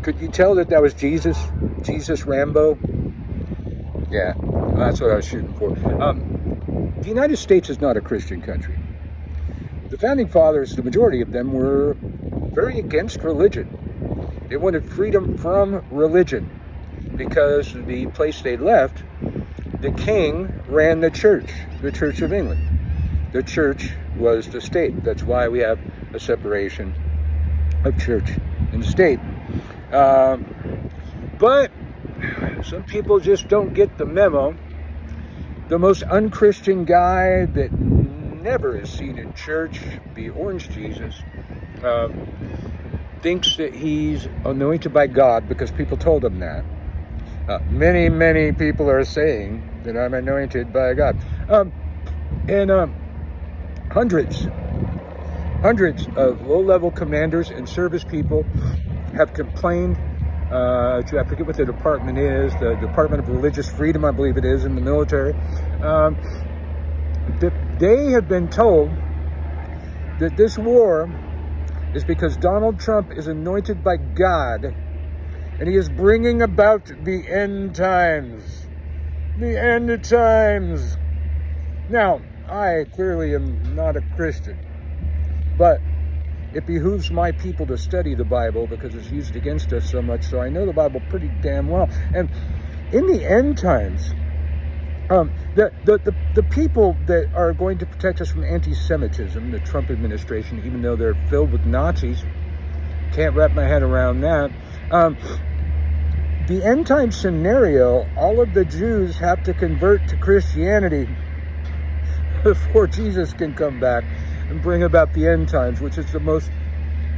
Could you tell that was Jesus? Jesus Rambo? Yeah, that's what I was shooting for. The United States is not a Christian country. The Founding Fathers, the majority of them, were very against religion. They wanted freedom from religion because the place they left, the king ran the Church of England. The church was the state. That's why we have a separation of church and state. But some people just don't get the memo. The most unchristian guy that never is seen in church, the Orange Jesus, thinks that he's anointed by God because people told him that. Many people are saying that I'm anointed by God. Hundreds of low-level commanders and service people have complained I forget what the department is, the Department of Religious Freedom, I believe it is, in the military. They have been told that this war is because Donald Trump is anointed by God and he is bringing about the end times. The end times. Now, I clearly am not a Christian, but it behooves my people to study the Bible because it's used against us so much, so I know the Bible pretty damn well. And in the end times, the people that are going to protect us from anti-Semitism, the Trump administration, even though they're filled with Nazis, can't wrap my head around that. The end time scenario, all of the Jews have to convert to Christianity before Jesus can come back and bring about the end times, which is the most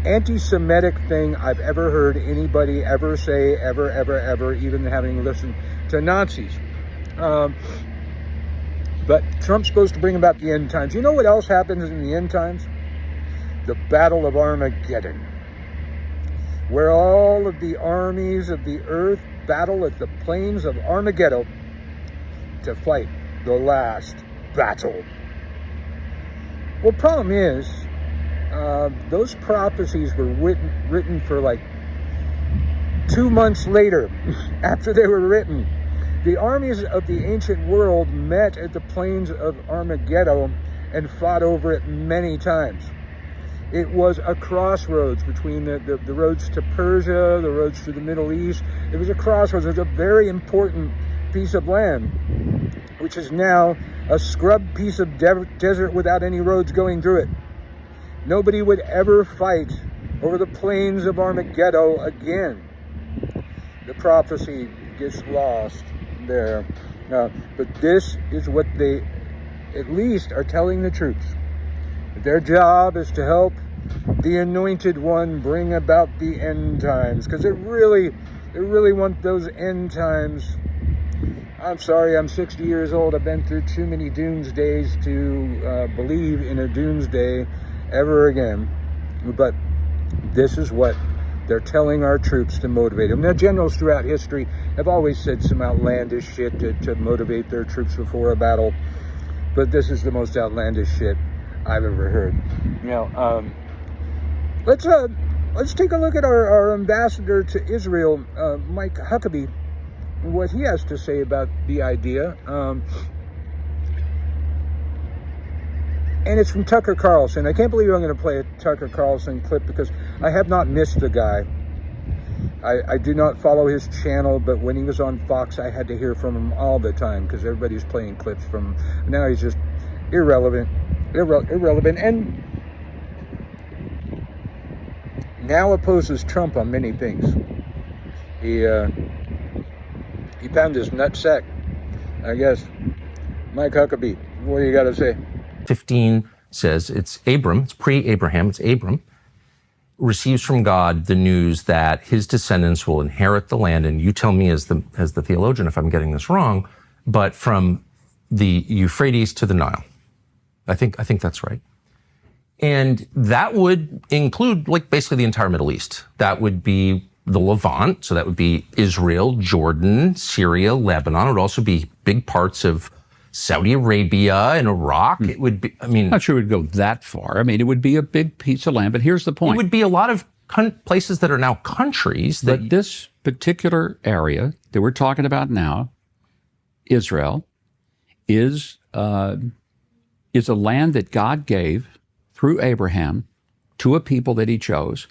anti-Semitic thing I've ever heard anybody ever say, ever, even having listened to Nazis. But Trump's supposed to bring about the end times. You know what else happens in the end times? The Battle of Armageddon, where all of the armies of the earth battle at the plains of Armageddon to fight the last battle. Well, problem is, those prophecies were written for like 2 months later after they were written. The armies of the ancient world met at the plains of Armageddon and fought over it many times. It was a crossroads between the roads to Persia, the roads to the Middle East. It was a crossroads. It was a very important piece of land, which is now a scrubbed piece of desert without any roads going through it. Nobody would ever fight over the plains of Armageddon again. The prophecy gets lost there. But this is what they at least are telling the troops. Their job is to help the anointed one bring about the end times, because they really want those end times. I'm sorry, I'm 60 years old. I've been through too many doomsdays to believe in a doomsday ever again. But this is what they're telling our troops to motivate them. Now, generals throughout history have always said some outlandish shit to motivate their troops before a battle. But this is the most outlandish shit I've ever heard. Now, let's take a look at our ambassador to Israel, Mike Huckabee, what he has to say about the idea. And it's from Tucker Carlson. I can't believe I'm going to play a Tucker Carlson clip because I have not missed the guy. I do not follow his channel, but when he was on Fox, I had to hear from him all the time because everybody's playing clips from him. Now he's just irrelevant, and now opposes Trump on many things. He found his nutsack, I guess. Mike Huckabee, what do you got to say? 15 says it's Abram, it's pre-Abraham, it's Abram, receives from God the news that his descendants will inherit the land, and you tell me as the theologian if I'm getting this wrong, but from the Euphrates to the Nile. I think that's right. And that would include like basically the entire Middle East. That would be the Levant, so that would be Israel, Jordan, Syria, Lebanon. It would also be big parts of Saudi Arabia and Iraq. It would be, I mean... I'm not sure it would go that far. I mean, it would be a big piece of land, but here's the point. It would be a lot of places that are now countries. But this particular area that we're talking about now, Israel, is a land that God gave through Abraham to a people that he chose.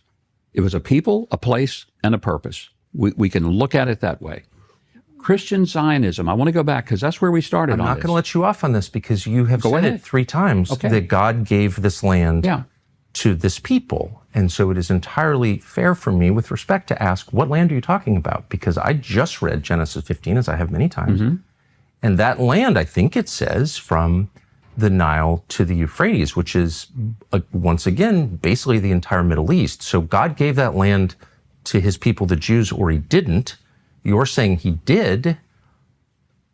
It was a people, a place, and a purpose. We can look at it that way. Christian Zionism, I want to go back because that's where we started. I'm not going to let you off on this because you have said it 3 times that God gave this land to this people. And so it is entirely fair for me with respect to ask, what land are you talking about? Because I just read Genesis 15, as I have many times. And that land, I think it says, from the Nile to the Euphrates, which is, once again, basically the entire Middle East. So God gave that land to his people, the Jews, or he didn't. You're saying he did.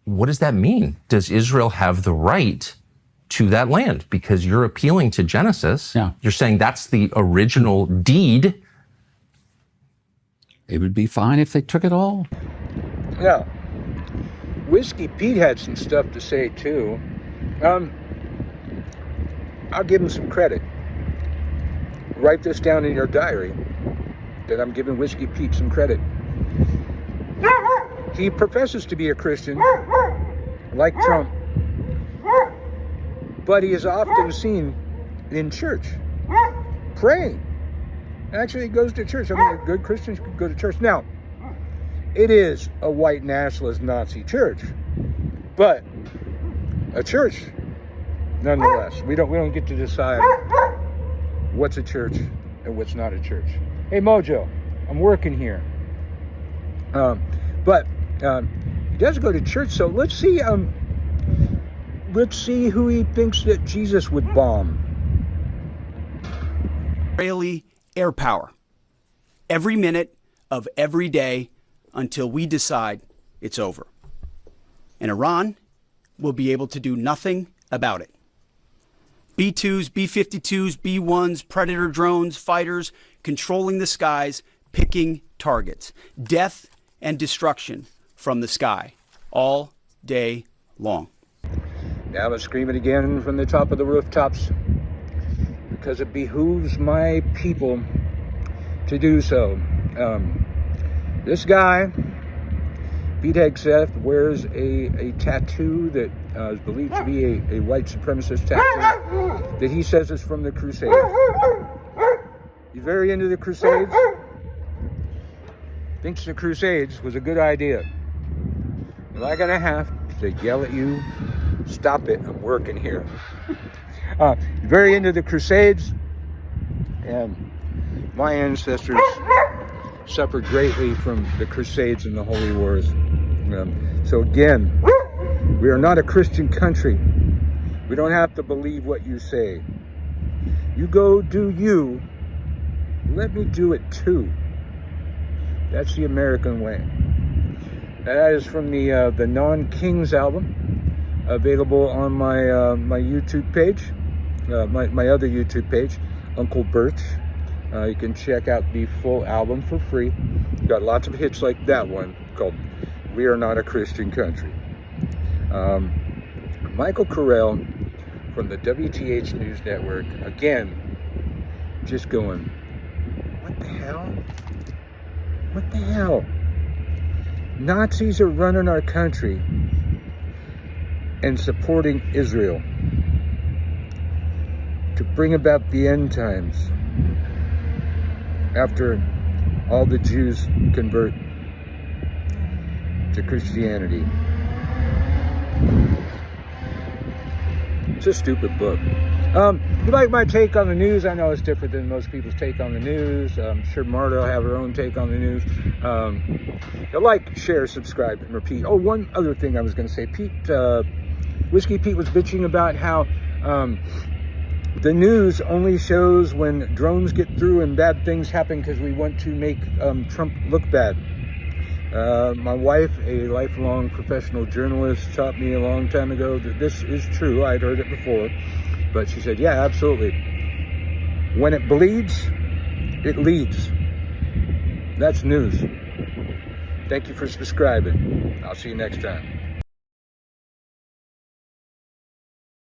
What does that mean? Does Israel have the right to that land? Because you're appealing to Genesis. You're saying that's the original deed. It would be fine if they took it all. Yeah. Whiskey Pete had some stuff to say, too. I'll give him some credit. Write this down in your diary, that I'm giving Whiskey Pete some credit. He professes to be a Christian, like Trump, but he is often seen in church, praying. Actually, he goes to church. I mean, good Christians could go to church. Now, it is a white nationalist Nazi church, but a church, nonetheless. We don't get to decide what's a church and what's not a church. Hey, Mojo, I'm working here. But he does go to church, so let's see who he thinks that Jesus would bomb. Israeli air power every minute of every day until we decide it's over. And Iran will be able to do nothing about it. B-2s, B-52s, B-1s, Predator drones, fighters, controlling the skies, picking targets. Death and destruction from the sky all day long. Now I'm screaming again from the top of the rooftops because it behooves my people to do so. This guy, Pete Hegseth, wears a tattoo that is believed to be a white supremacist tattoo that he says is from the Crusades. He's very into the Crusades. Thinks the Crusades was a good idea. Am I gonna have to yell at you? Stop it, I'm working here. Very into the Crusades, and my ancestors suffered greatly from the Crusades and the Holy Wars. So again, we are not a Christian country. We don't have to believe what you say. You go do you. Let me do it too. That's the American way. That is from the Non-Kings album, available on my my YouTube page, my other YouTube page, Uncle Birch. You can check out the full album for free. Got lots of hits like that one called "We Are Not a Christian Country." Michael Carell from the WTH News Network, again, just going, what the hell? What the hell? Nazis are running our country and supporting Israel to bring about the end times after all the Jews convert to Christianity. It's a stupid book. You like my take on the news? I know it's different than most people's take on the news. I'm sure Marta will have her own take on the news. Like, share, subscribe, and repeat. Oh, one other thing I was going to say. Whiskey Pete was bitching about how the news only shows when drones get through and bad things happen because we want to make Trump look bad. My wife, a lifelong professional journalist, taught me a long time ago that this is true. I'd heard it before. But she said, yeah, absolutely. When it bleeds, it leads. That's news. Thank you for subscribing. I'll see you next time.